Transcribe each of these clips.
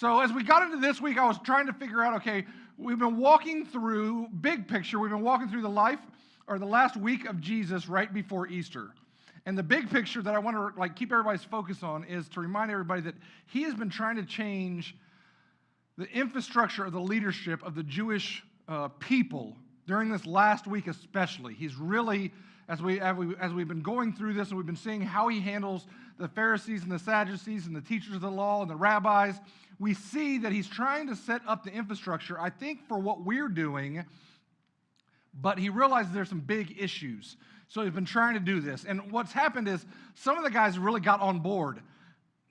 So as we got into this week, I was trying to figure out, okay, we've been walking through, big picture, we've been walking through the life, or the last week of Jesus right before Easter. And the big picture that I want to keep everybody's focus on is to remind everybody that he has been trying to change the infrastructure of the leadership of the Jewish people during this last week especially. He's really, as we've been going through this and we've been seeing how he handles the Pharisees and the Sadducees and the teachers of the law and the rabbis, we see that he's trying to set up the infrastructure, I think, for what we're doing, but he realizes there's some big issues. So he's been trying to do this. And what's happened is some of the guys really got on board.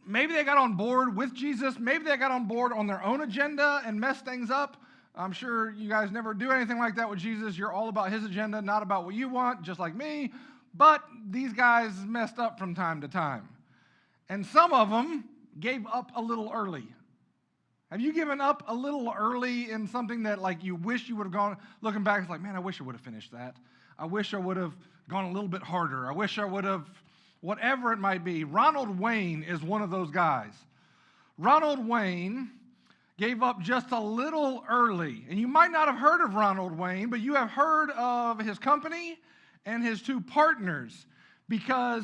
Maybe they got on board with Jesus. Maybe they got on board on their own agenda and messed things up. I'm sure you guys never do anything like that with Jesus. You're all about his agenda, not about what you want, just like me. But these guys messed up from time to time. And some of them gave up a little early. Have you given up a little early in something that you wish you would have gone, looking back, it's like, man, I wish I would have finished that. I wish I would have gone a little bit harder. I wish I would have, whatever it might be. Ronald Wayne is one of those guys. Ronald Wayne gave up just a little early. And you might not have heard of Ronald Wayne, but you have heard of his company and his two partners. Because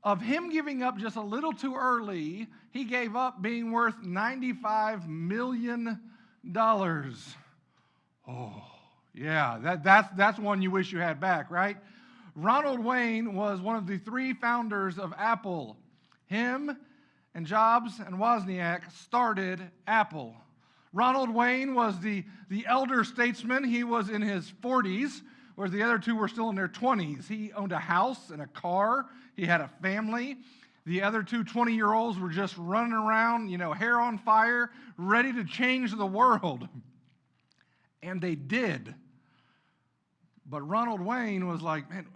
of him giving up just a little too early, he gave up being worth $95 million. Oh, yeah, that's one you wish you had back, right? Ronald Wayne was one of the three founders of Apple. Him and Jobs and Wozniak started Apple. Ronald Wayne was the elder statesman. He was in his 40s, whereas the other two were still in their 20s. He owned a house and a car. He had a family. The other two 20-year-olds were just running around, hair on fire, ready to change the world. And they did. But Ronald Wayne was like, man,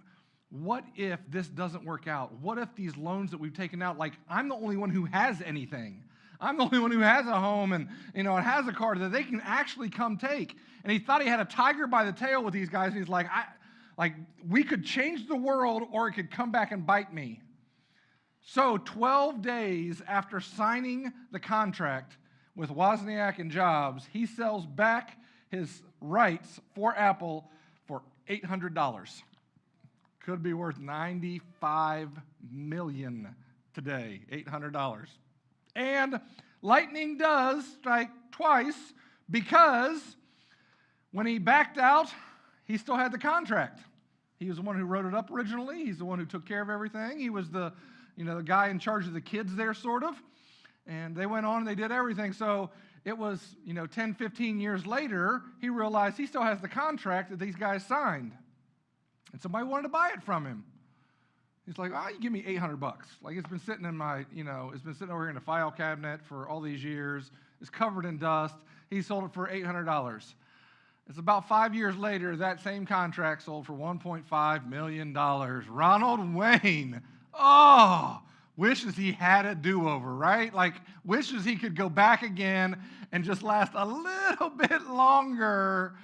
what if this doesn't work out? What if these loans that we've taken out, I'm the only one who has anything. I'm the only one who has a home and, has a car that they can actually come take. And he thought he had a tiger by the tail with these guys. And he's like, we could change the world or it could come back and bite me. So 12 days after signing the contract with Wozniak and Jobs, he sells back his rights for Apple for $800. Could be worth $95 million today, $800. And lightning does strike twice, because when he backed out, he still had the contract. He was the one who wrote it up originally. He's the one who took care of everything. He was the guy in charge of the kids there, sort of. And they went on and they did everything. So it was, 10, 15 years later, he realized he still has the contract that these guys signed. And somebody wanted to buy it from him. He's like, you give me $800. It's been sitting in my, it's been sitting over here in a file cabinet for all these years. It's covered in dust. He sold it for $800. It's about 5 years later, that same contract sold for $1.5 million. Ronald Wayne, wishes he had a do-over, right? Wishes he could go back again and just last a little bit longer.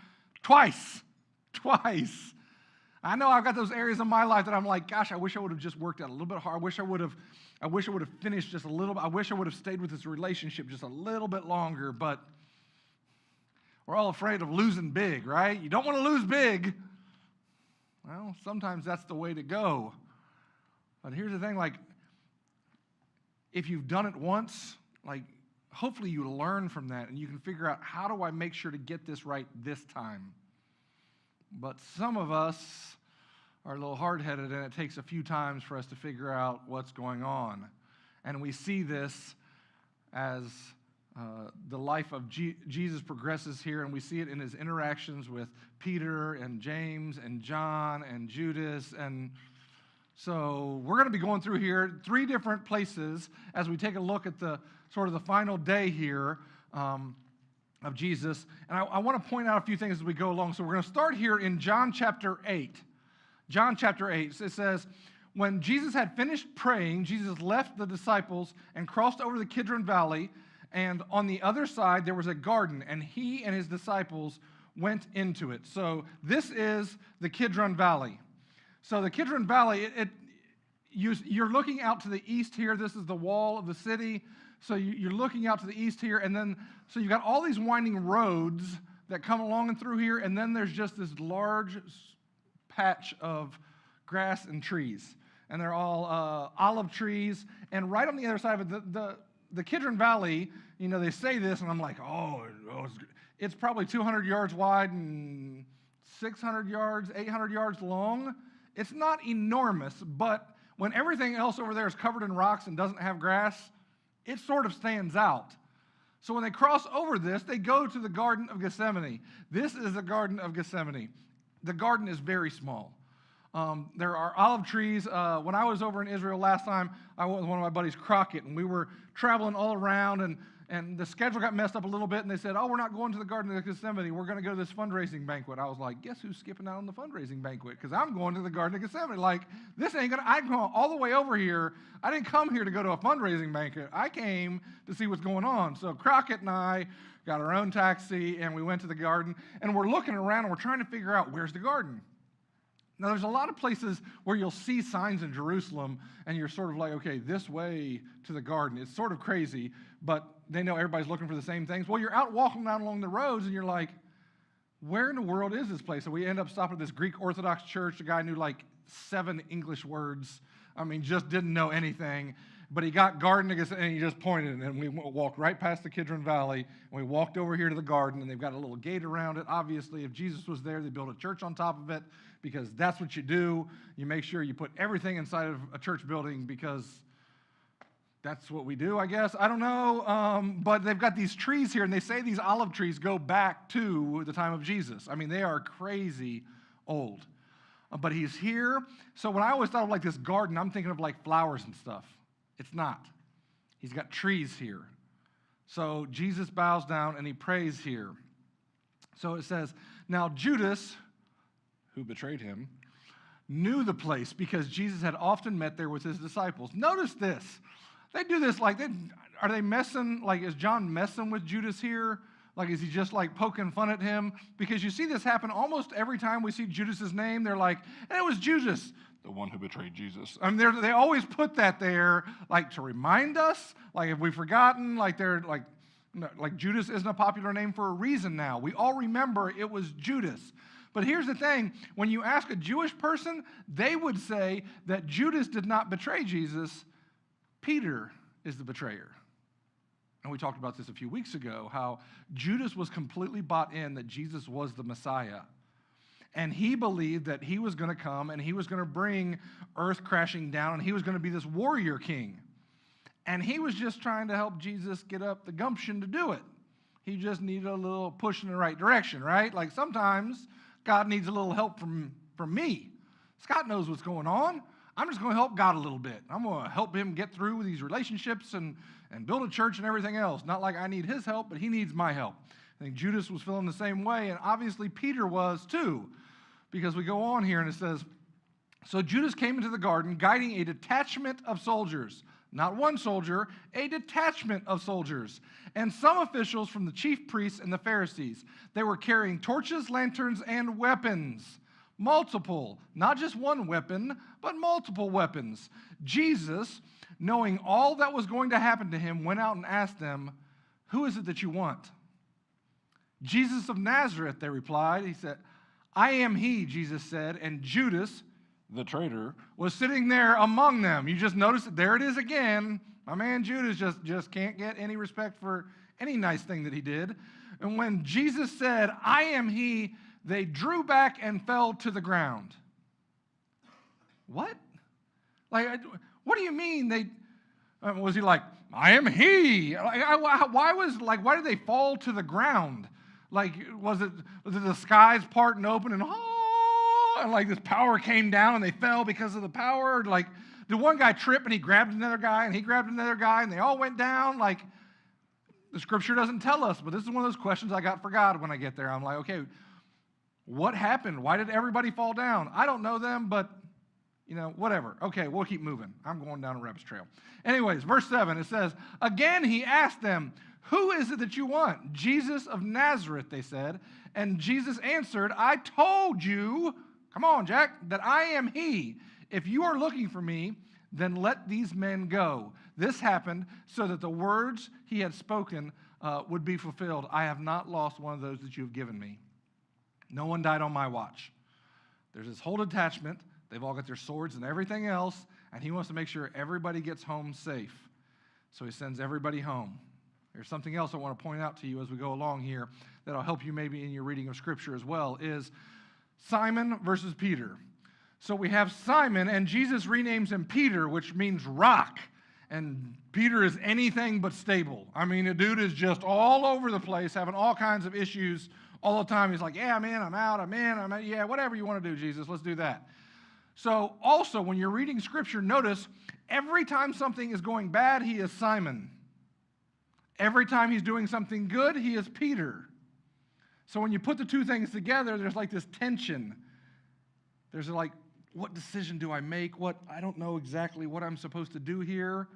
Twice. I know I've got those areas in my life that I'm like, gosh, I wish I would have just worked out a little bit harder. I wish I would have finished just a little bit. I wish I would have stayed with this relationship just a little bit longer, but we're all afraid of losing big, right? You don't want to lose big. Well, sometimes that's the way to go. But here's the thing, if you've done it once, hopefully you learn from that and you can figure out, how do I make sure to get this right this time? But some of us are a little hard-headed, and it takes a few times for us to figure out what's going on. And we see this as the life of Jesus progresses here, and we see it in his interactions with Peter and James and John and Judas. And so we're going to be going through here 3 different places as we take a look at the sort of the final day here of Jesus. And I want to point out a few things as we go along. So we're going to start here in John chapter 8. John chapter 8, it says, when Jesus had finished praying, Jesus left the disciples and crossed over the Kidron Valley, and on the other side there was a garden, and he and his disciples went into it. So this is the Kidron Valley. So the Kidron Valley, you're looking out to the east here. This is the wall of the city. So you're looking out to the east here, and then, so you've got all these winding roads that come along and through here, and then there's just this large patch of grass and trees. And they're all olive trees. And right on the other side of it, the Kidron Valley, they say this, and I'm like, it's probably 200 yards wide and 600 yards, 800 yards long. It's not enormous, but when everything else over there is covered in rocks and doesn't have grass, it sort of stands out. So when they cross over this, they go to the Garden of Gethsemane. This is the Garden of Gethsemane. The garden is very small. There are olive trees. When I was over in Israel last time, I went with one of my buddies, Crockett, and we were traveling all around, and the schedule got messed up a little bit, and they said, we're not going to the Garden of Gethsemane. We're going to go to this fundraising banquet. I was like, guess who's skipping out on the fundraising banquet? Because I'm going to the Garden of Gethsemane. Like, this ain't going to, I'm going all the way over here. I didn't come here to go to a fundraising banquet. I came to see what's going on. So Crockett and I got our own taxi, and we went to the garden, and we're looking around, and we're trying to figure out, where's the garden? Now, there's a lot of places where you'll see signs in Jerusalem, and you're sort of like, okay, this way to the garden. It's sort of crazy, but they know everybody's looking for the same things. Well, you're out walking down along the roads, and you're like, where in the world is this place? So we end up stopping at this Greek Orthodox church. The guy knew like 7 English words. I mean, just didn't know anything. But he got garden, and he just pointed, and we walked right past the Kidron Valley, and we walked over here to the garden, and they've got a little gate around it. Obviously, if Jesus was there, they built a church on top of it, because that's what you do. You make sure you put everything inside of a church building, because that's what we do, I guess. I don't know, but they've got these trees here, and they say these olive trees go back to the time of Jesus. I mean, they are crazy old. But he's here. So when I always thought of like this garden, I'm thinking of like flowers and stuff. It's not. He's got trees here. So Jesus bows down and he prays here. So it says, now Judas, who betrayed him, knew the place because Jesus had often met there with his disciples. Notice this. They do this like, are they messing, like is John messing with Judas here? Like is he just like poking fun at him? Because you see this happen almost every time we see Judas's name. They're like, and it was Judas, the one who betrayed Jesus. I mean, they always put that there, like to remind us, like if we've forgotten, like they're like Judas isn't a popular name for a reason now. We all remember it was Judas. But here's the thing, when you ask a Jewish person, they would say that Judas did not betray Jesus. Peter is the betrayer. And we talked about this a few weeks ago, how Judas was completely bought in that Jesus was the Messiah. And he believed that he was going to come and he was going to bring earth crashing down and he was going to be this warrior king. And he was just trying to help Jesus get up the gumption to do it. He just needed a little push in the right direction, right? Like sometimes God needs a little help from me. Scott knows what's going on. I'm just going to help God a little bit. I'm going to help him get through with these relationships and build a church and everything else. Not like I need his help, but he needs my help. I think Judas was feeling the same way, and obviously Peter was too, because we go on here and it says, so Judas came into the garden guiding a detachment of soldiers, not one soldier, a detachment of soldiers, and some officials from the chief priests and the Pharisees. They were carrying torches, lanterns, and weapons. Multiple, not just one weapon, but multiple weapons. Jesus, knowing all that was going to happen to him, went out and asked them, who is it that you want? Jesus of Nazareth, they replied. He said, I am he, Jesus said, and Judas, the traitor, was sitting there among them. You just notice it. There it is again. My man Judas just can't get any respect for any nice thing that he did. And when Jesus said, I am he, they drew back and fell to the ground. What? Like, what do you mean? Was he like, I am he? Why did they fall to the ground? Like, was it the skies part and open and like this power came down and they fell because of the power? Like, did one guy trip and he grabbed another guy and he grabbed another guy and they all went down? Like, the scripture doesn't tell us, but this is one of those questions I got for God when I get there. I'm like, okay, what happened? Why did everybody fall down? I don't know them, but, whatever. Okay, we'll keep moving. I'm going down a rabbit's trail. Anyways, verse 7, it says, again he asked them, who is it that you want? Jesus of Nazareth, they said. And Jesus answered, I told you, come on, Jack, that I am he. If you are looking for me, then let these men go. This happened so that the words he had spoken would be fulfilled. I have not lost one of those that you have given me. No one died on my watch. There's this whole detachment. They've all got their swords and everything else, and he wants to make sure everybody gets home safe. So he sends everybody home. There's something else I want to point out to you as we go along here that'll help you maybe in your reading of Scripture as well, is Simon versus Peter. So we have Simon, and Jesus renames him Peter, which means rock. And Peter is anything but stable. I mean, the dude is just all over the place, having all kinds of issues all the time. He's like, yeah, I'm in, I'm out, I'm in, I'm out. Yeah, whatever you want to do, Jesus, let's do that. So also, when you're reading Scripture, notice every time something is going bad, he is Simon. Every time he's doing something good, he is Peter. So when you put the two things together, there's like this tension. There's like, what decision do I make? I don't know exactly what I'm supposed to do here.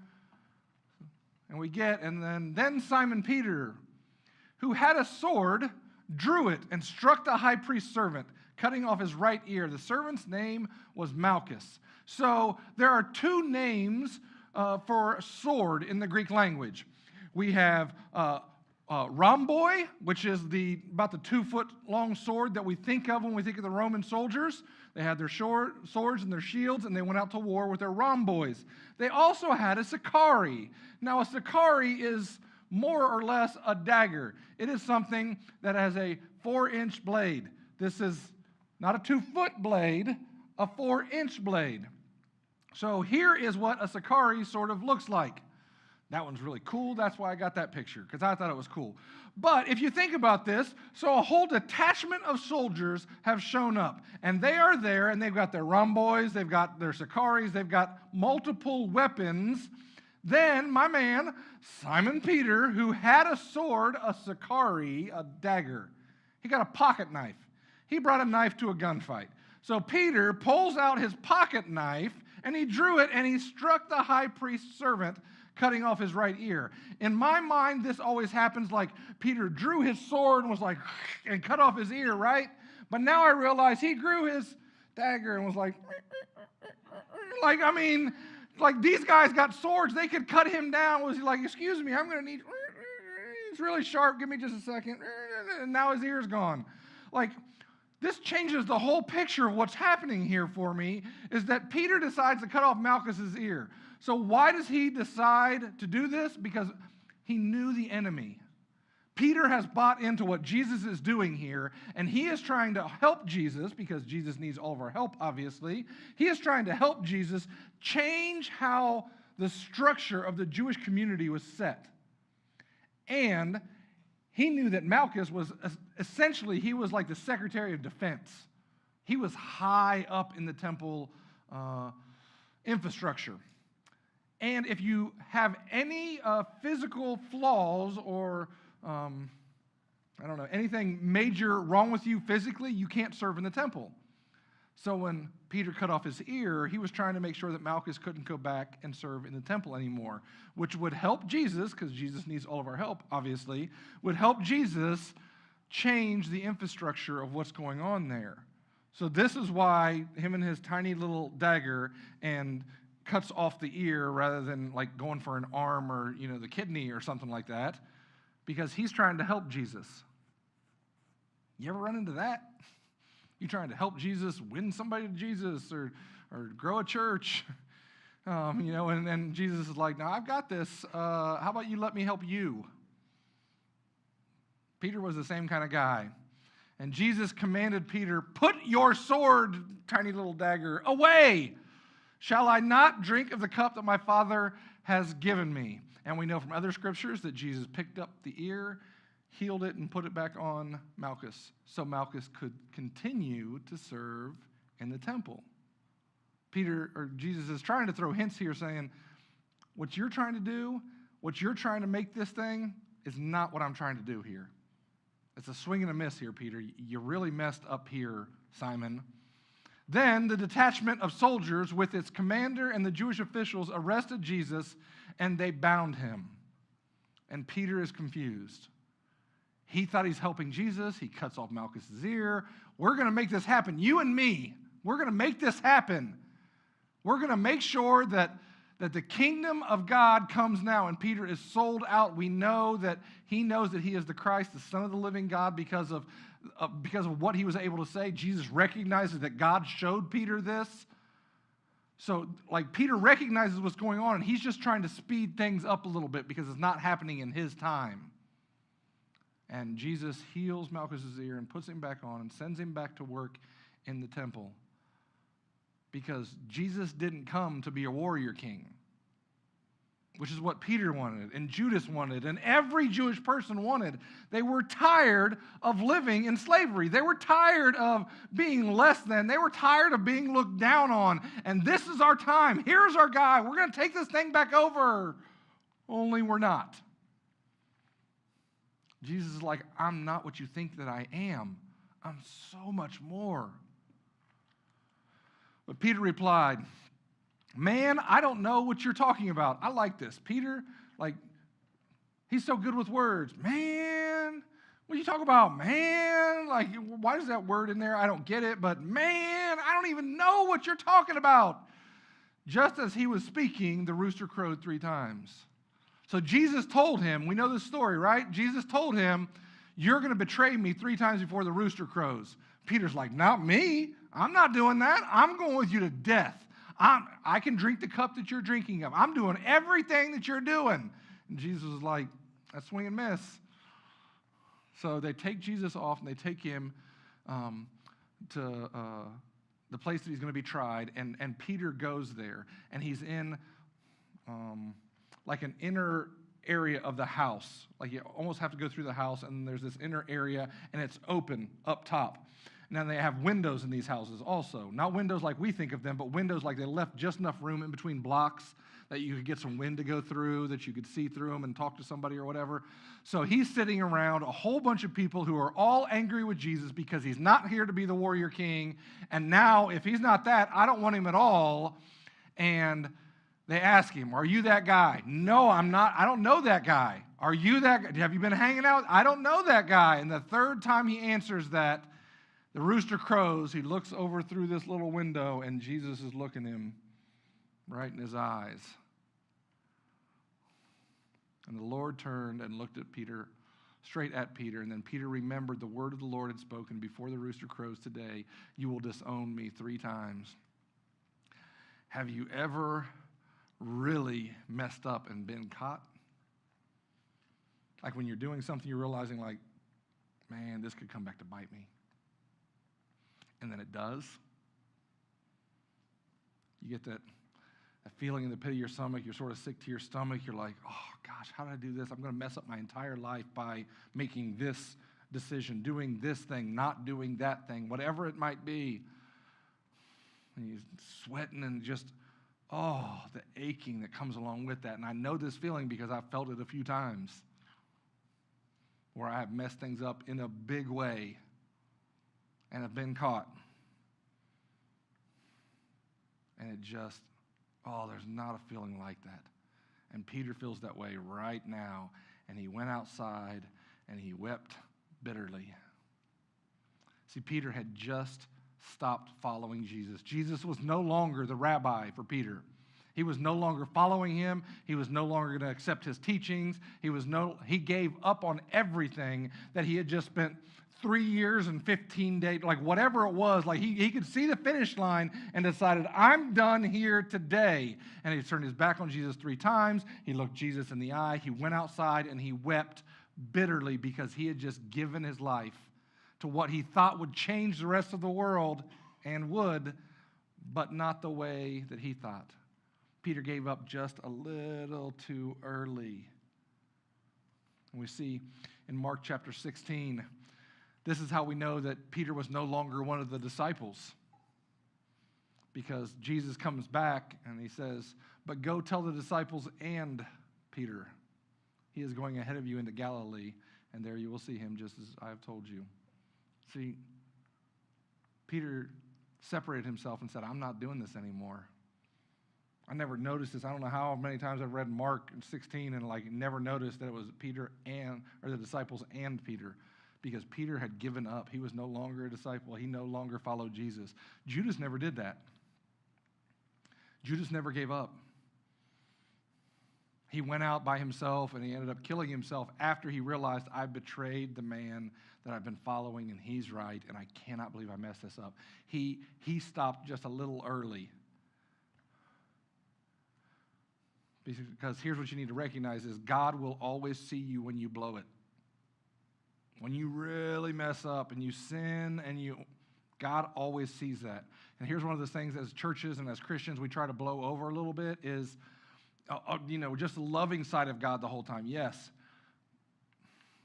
And we get, and then Simon Peter, who had a sword, drew it and struck the high priest's servant, cutting off his right ear. The servant's name was Malchus. So there are two names for sword in the Greek language. We have rhomboi, which is about the 2-foot-long sword that we think of when we think of the Roman soldiers. They had their swords and their shields, and they went out to war with their rhombois. They also had a sakari. Now, a sakari is more or less a dagger. It is something that has a 4-inch blade. This is not a 2-foot blade, a 4-inch blade. So here is what a sakari sort of looks like. That one's really cool. That's why I got that picture, because I thought it was cool. But if you think about this, so a whole detachment of soldiers have shown up, and they are there, and they've got their rhombois, they've got their sakaris, they've got multiple weapons. Then my man, Simon Peter, who had a sword, a sakari, a dagger, he got a pocket knife. He brought a knife to a gunfight. So Peter pulls out his pocket knife, and he drew it, and he struck the high priest's servant, cutting off his right ear. In my mind, this always happens like Peter drew his sword and was like, and cut off his ear, right? But now I realize he drew his dagger and was like I mean, like these guys got swords. They could cut him down. Was he like, excuse me, I'm going to need, it's really sharp. Give me just a second. And now his ear's gone. Like, this changes the whole picture of what's happening here for me, is that Peter decides to cut off Malchus's ear. So why does he decide to do this? Because he knew the enemy. Peter has bought into what Jesus is doing here, and he is trying to help Jesus, because Jesus needs all of our help, obviously. He is trying to help Jesus change how the structure of the Jewish community was set. And he knew that Malchus was essentially, he was like the Secretary of Defense. He was high up in the temple infrastructure. And if you have any physical flaws or, anything major wrong with you physically, you can't serve in the temple. So when Peter cut off his ear, he was trying to make sure that Malchus couldn't go back and serve in the temple anymore, which would help Jesus, because Jesus needs all of our help, obviously, would help Jesus change the infrastructure of what's going on there. So this is why him and his tiny little dagger and cuts off the ear rather than like going for an arm or, the kidney or something like that, because he's trying to help Jesus. You ever run into that? You trying to help Jesus win somebody to Jesus or grow a church, and then Jesus is like, "No, I've got this. How about you let me help you?" Peter was the same kind of guy. And Jesus commanded Peter, "Put your sword, tiny little dagger, away. Shall I not drink of the cup that my Father has given me?" And we know from other scriptures that Jesus picked up the ear, healed it, and put it back on Malchus, so Malchus could continue to serve in the temple. Jesus is trying to throw hints here saying, what you're trying to do, what you're trying to make this thing, is not what I'm trying to do here. It's a swing and a miss here, Peter. You really messed up here, Simon. Then the detachment of soldiers with its commander and the Jewish officials arrested Jesus, and they bound him. And Peter is confused. He thought he's helping Jesus. He cuts off Malchus's ear. We're going to make this happen. You and me, we're going to make this happen. We're going to make sure that that the kingdom of God comes now, and Peter is sold out. We know that he knows that he is the Christ, the Son of the living God, because of what he was able to say. Jesus recognizes that God showed Peter this. So, like, Peter recognizes what's going on, and he's just trying to speed things up a little bit because it's not happening in his time. And Jesus heals Malchus's ear and puts him back on and sends him back to work in the temple. Because Jesus didn't come to be a warrior king, which is what Peter wanted and Judas wanted and every Jewish person wanted. They were tired of living in slavery. They were tired of being less than. They were tired of being looked down on. And this is our time. Here's our guy. We're going to take this thing back over. Only we're not. Jesus is like, I'm not what you think that I am. I'm so much more. But Peter replied, man, I don't know what you're talking about. I like this. Peter, like, he's so good with words. Man, what are you talking about? Man, like, why is that word in there? I don't get it, but man, I don't even know what you're talking about. Just as he was speaking, the rooster crowed 3 times. So Jesus told him, we know this story, right? Jesus told him, you're going to betray me 3 times before the rooster crows. Peter's like, not me. I'm not doing that. I'm going with you to death. I can drink the cup that you're drinking of. I'm doing everything that you're doing. And Jesus was like, that's swing and miss. So they take Jesus off and they take him to the place that he's going to be tried. And Peter goes there. And he's in like an inner area of the house. Like you almost have to go through the house, and there's this inner area, and it's open up top. Now, they have windows in these houses also. Not windows like we think of them, but windows like they left just enough room in between blocks that you could get some wind to go through, that you could see through them and talk to somebody or whatever. So he's sitting around a whole bunch of people who are all angry with Jesus because he's not here to be the warrior king. And now, if he's not that, I don't want him at all. And they ask him, are you that guy? No, I'm not. I don't know that guy. Are you that guy? Have you been hanging out? I don't know that guy. And the third time he answers that, the rooster crows. He looks over through this little window, and Jesus is looking him right in his eyes. And the Lord turned and looked at Peter, straight at Peter, and then Peter remembered the word of the Lord had spoken before the rooster crows today, you will disown me 3 times. Have you ever really messed up and been caught? Like when you're doing something, you're realizing like, man, this could come back to bite me. And then it does. You get that feeling in the pit of your stomach. You're sort of sick to your stomach. You're like, oh, gosh, how did I do this? I'm going to mess up my entire life by making this decision, doing this thing, not doing that thing, whatever it might be. And you're sweating and just, oh, the aching that comes along with that. And I know this feeling because I've felt it a few times where I have messed things up in a big way and have been caught. And it just, oh, there's not a feeling like that. And Peter feels that way right now. And he went outside and he wept bitterly. See, Peter had just stopped following Jesus. Jesus was no longer the rabbi for Peter. He was no longer following him. He was no longer going to accept his teachings. He gave up on everything that he had just spent 3 years and 15 days, like whatever it was. Like he could see the finish line and decided, I'm done here today. And he turned his back on Jesus 3 times. He looked Jesus in the eye. He went outside and he wept bitterly because he had just given his life to what he thought would change the rest of the world, and would, but not the way that he thought. Peter gave up just a little too early. And we see in Mark chapter 16, this is how we know that Peter was no longer one of the disciples. Because Jesus comes back and he says, but go tell the disciples and Peter, he is going ahead of you into Galilee, and there you will see him just as I have told you. See, Peter separated himself and said, I'm not doing this anymore. I never noticed this. I don't know how many times I've read Mark 16 and never noticed that it was Peter or the disciples and Peter. Because Peter had given up. He was no longer a disciple. He no longer followed Jesus. Judas never did that. Judas never gave up. He went out by himself, and he ended up killing himself after he realized, I betrayed the man that I've been following, and he's right, and I cannot believe I messed this up. He stopped just a little early. Because here's what you need to recognize is God will always see you when you blow it. When you really mess up and you sin God always sees that. And here's one of those things as churches and as Christians we try to blow over a little bit is, just the loving side of God the whole time. Yes.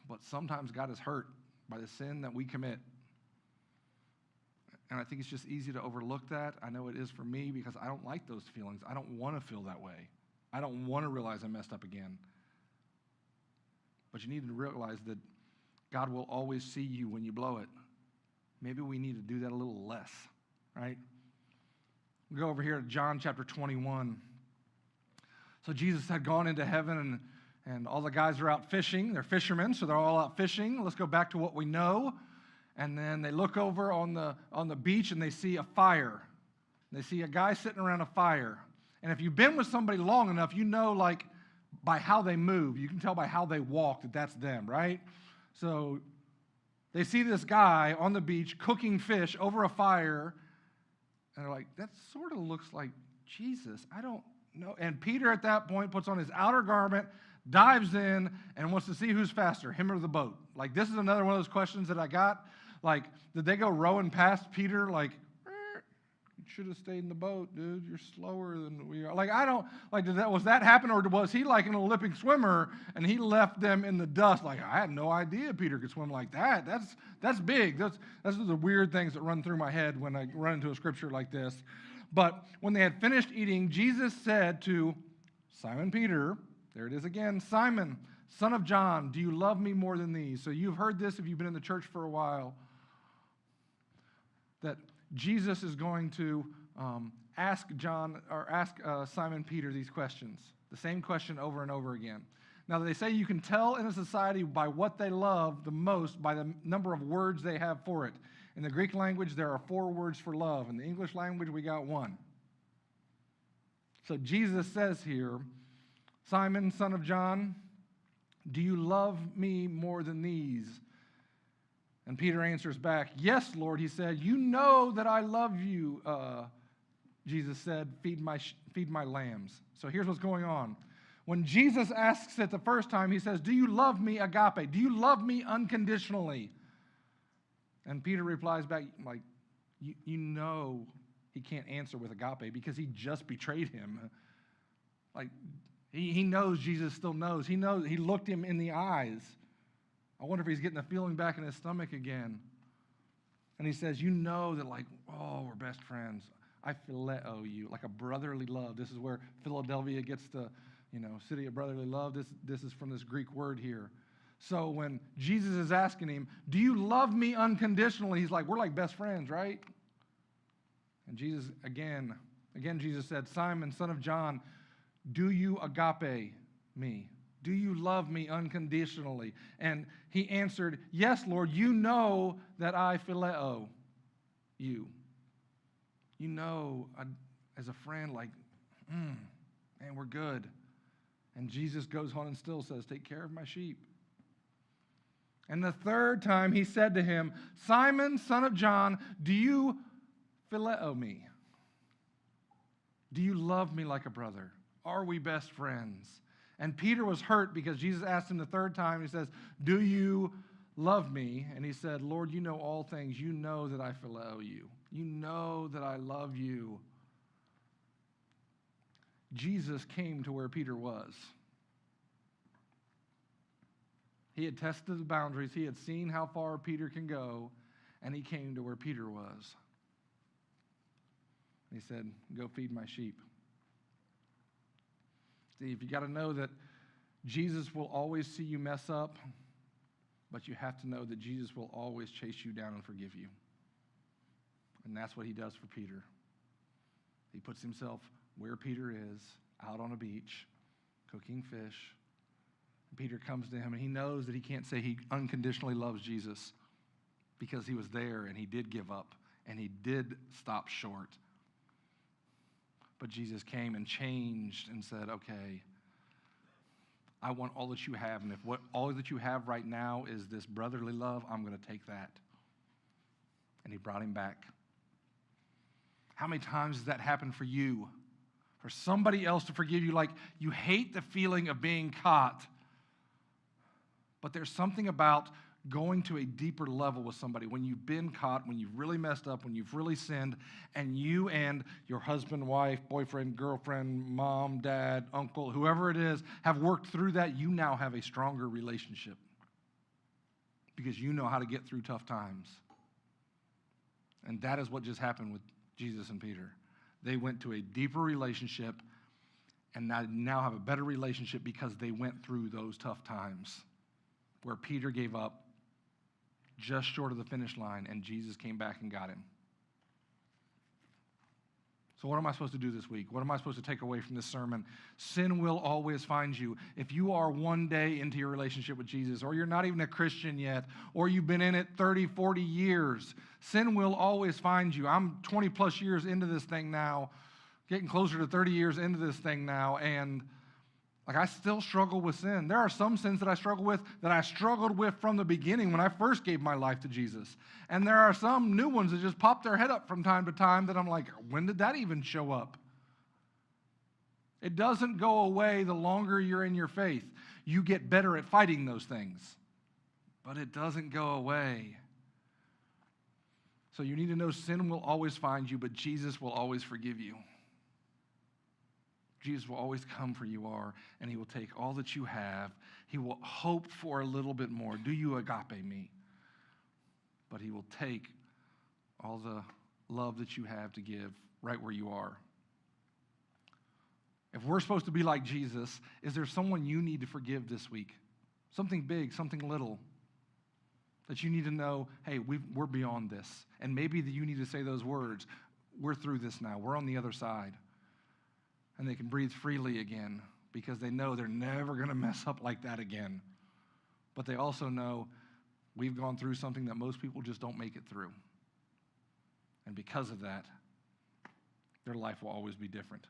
But sometimes God is hurt by the sin that we commit. And I think it's just easy to overlook that. I know it is for me because I don't like those feelings. I don't want to feel that way. I don't want to realize I messed up again. But you need to realize that God will always see you when you blow it. Maybe we need to do that a little less, right? We go over here to John chapter 21. So Jesus had gone into heaven, and all the guys are out fishing. They're fishermen, so they're all out fishing. Let's go back to what we know. And then they look over on the beach, and they see a fire. They see a guy sitting around a fire. And if you've been with somebody long enough, you know, like, by how they move. You can tell by how they walk that that's them, right? So they see this guy on the beach cooking fish over a fire, and they're like, that sort of looks like Jesus. I don't know. And Peter at that point puts on his outer garment, dives in, and wants to see who's faster, him or the boat. Like, this is another one of those questions that I got. Like, did they go rowing past Peter? Like, you should have stayed in the boat, dude. You're slower than we are. Like, I don't, like, was that happen, or was he like an Olympic swimmer and he left them in the dust? Like, I had no idea Peter could swim like that. That's big. That's the weird things that run through my head when I run into a scripture like this. But when they had finished eating, Jesus said to Simon Peter, there it is again, Simon, son of John, do you love me more than these? So you've heard this if you've been in the church for a while, that Jesus is going to ask Simon Peter these questions, the same question over and over again. Now, they say you can tell in a society by what they love the most by the number of words they have for it. In the Greek language, there are 4 words for love. In the English language, we got 1. So Jesus says here, Simon, son of John, do you love me more than these? And Peter answers back, yes, Lord. He said, you know that I love you. Jesus said, feed my lambs. So here's what's going on. When Jesus asks it the first time, he says, do you love me, agape? Do you love me unconditionally? And Peter replies back, like, you know he can't answer with agape because he just betrayed him. Like, he knows Jesus still knows. He knows. He looked him in the eyes. I wonder if he's getting a feeling back in his stomach again. And he says, you know that, like, oh, we're best friends. I phileo you, like a brotherly love. This is where Philadelphia gets the, city of brotherly love. This is from this Greek word here. So when Jesus is asking him, do you love me unconditionally? He's like, we're like best friends, right? And Jesus, again, Jesus said, Simon, son of John, do you agape me? Do you love me unconditionally? And he answered, yes, Lord, you know that I phileo you. You know, as a friend, like, man, we're good. And Jesus goes on and still says, take care of my sheep. And the third time he said to him, Simon, son of John, do you phileo me? Do you love me like a brother? Are we best friends? And Peter was hurt because Jesus asked him the third time, he says, do you love me? And he said, Lord, you know all things. You know that I phileo you. You know that I love you. Jesus came to where Peter was. He had tested the boundaries. He had seen how far Peter can go, and he came to where Peter was. He said, go feed my sheep. See, if you got to know that Jesus will always see you mess up, but you have to know that Jesus will always chase you down and forgive you. And that's what he does for Peter. He puts himself where Peter is, out on a beach, cooking fish. Peter comes to him, and he knows that he can't say he unconditionally loves Jesus because he was there, and he did give up, and he did stop short. But Jesus came and changed and said, okay, I want all that you have, and if all that you have right now is this brotherly love, I'm going to take that. And he brought him back. How many times has that happened for you? For somebody else to forgive you, like you hate the feeling of being caught. But there's something about going to a deeper level with somebody when you've been caught, when you've really messed up, when you've really sinned, and you and your husband, wife, boyfriend, girlfriend, mom, dad, uncle, whoever it is, have worked through that. You now have a stronger relationship because you know how to get through tough times. And that is what just happened with Jesus and Peter. They went to a deeper relationship and now have a better relationship because they went through those tough times where Peter gave up just short of the finish line and Jesus came back and got him. So what am I supposed to do this week? What am I supposed to take away from this sermon? Sin will always find you. If you are one day into your relationship with Jesus, or you're not even a Christian yet, or you've been in it 30, 40 years, sin will always find you. I'm 20 plus years into this thing now, getting closer to 30 years into this thing now, and I still struggle with sin. There are some sins that I struggled with from the beginning when I first gave my life to Jesus. And there are some new ones that just pop their head up from time to time that I'm like, when did that even show up? It doesn't go away the longer you're in your faith. You get better at fighting those things, but it doesn't go away. So you need to know sin will always find you, but Jesus will always forgive you. Jesus will always come for you are, and he will take all that you have. He will hope for a little bit more. Do you agape me? But he will take all the love that you have to give right where you are. If we're supposed to be like Jesus, is there someone you need to forgive this week? Something big, something little, that you need to know, hey, we're beyond this. And maybe that you need to say those words, we're through this now. We're on the other side. And they can breathe freely again because they know they're never going to mess up like that again. But they also know we've gone through something that most people just don't make it through. And because of that, their life will always be different.